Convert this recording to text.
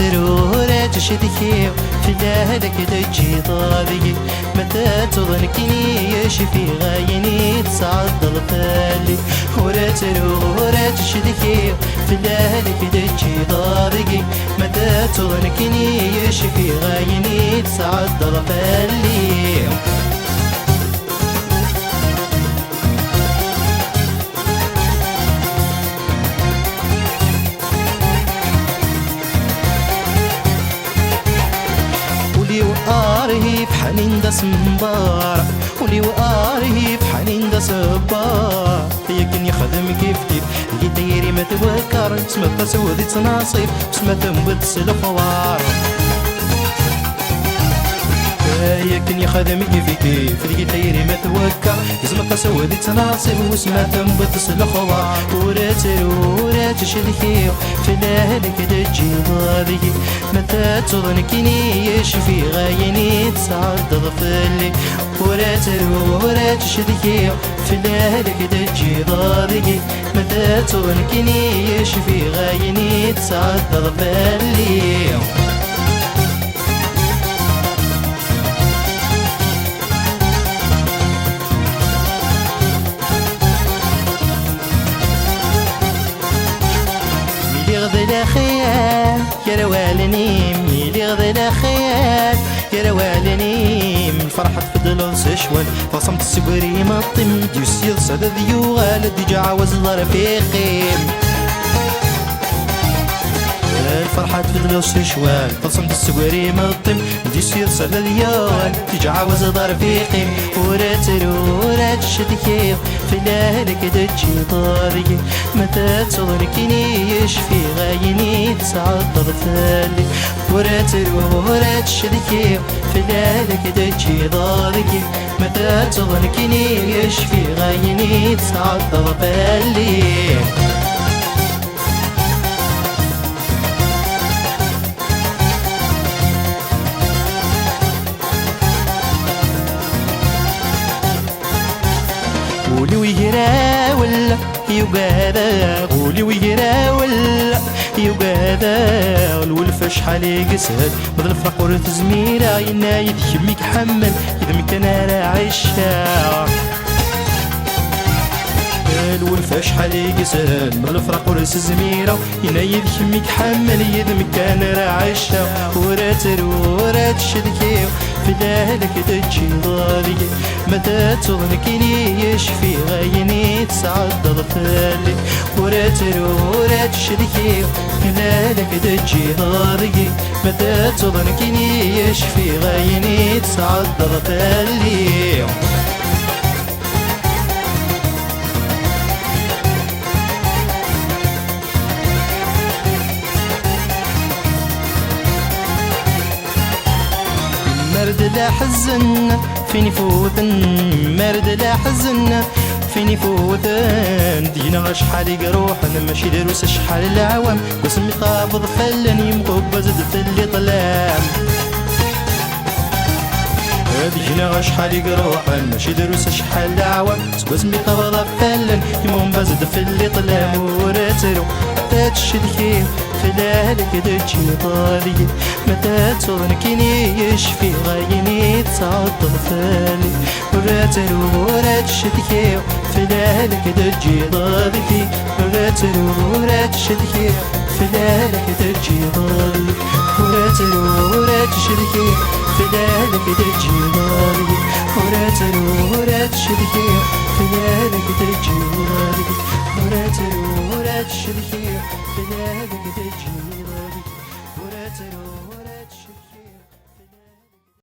ورا تشدكي في لهلك تجي ضاذي متى تظنكني يشفي غايني تصعد الفالي ورا تشدكي في لهلك تجي ضاذي متى تظنكني يشفي غايني تصعد الفالي وآره في حنين دا سمبار ولي وآره في حنين دا سبار يمكن يخدم كيف كيف اللي دايري ما توكر سما تسودي تناصيف سما تنبت الخوار يمكن يخدم كيف كيف اللي دايري ما توكر سما تسودي تناصيف وسما تنبت الخوار ورا تشدكي في لهلك تجي ضاذي متى تظنكني يشفي غايني تصعد ضفلي ورا تشدكي في لهلك تجي ضاذي متى تظنكني يشفي غايني تصعد ضفلي غضي خيال يا روالني ميلي غضي خيال يا روالني من فرحة فضل سشوال فصمت السكري ما طم ديوسيل صدى ذيو غالد دي جعوز الرفيقين الفرحة فضل سشوال فصمت السكري ما طم ديوسيل صدى ذيو دي جعوز الرفيقين ورا تشدكي في لهلك تجي ضاري متى تظنكني يشفي غايني تصعد ضفالي ورا تشدكي في لهلك تجي ضاري متى تظنكني يشفي غايني تصعد ضفالي قولي ويراول يقادا قولي ويراول يقادا والولف شحال يقسهد بدل الفرق ورث زميرة ينايد يميك حمل إذا مكان راه عشا الولف شحال يقسهد بدل الفرق ورث زميرة ينايد يميك حمل إذا مكان راه عشا ورا تشدكي في لهلك تجي ضاري متى تظنكني يشفي غايني تصعد ضفالي ورا تشدكي في لهلك تجي ضاري متى تظنكني يشفي غايني تصعد ضفالي مرد لا حزن فيني فوتن مرد لا حزن فيني فوتن دينا شحال يقروحن ماشي دروس شحال العوام وسمي قابض خلاني مقبز في اللي ظلام دينا شحال يقروحن ماشي دروس شحال العوام وسمي قابض خلاني مقبز في اللي ظلام وراترو تشدكي في لهلك تجي ضاري متى تظنكني يشفي غايني تصعد ضفالي ورا تشدكي في لهلك تجي ضاري ورا تشدكي في لهلك تجي ضاري ورا تشدكي في لهلك تجي ضاري ورا تشدكي في لهلك تجي ضاري ورا تشدكي في لهلك تجي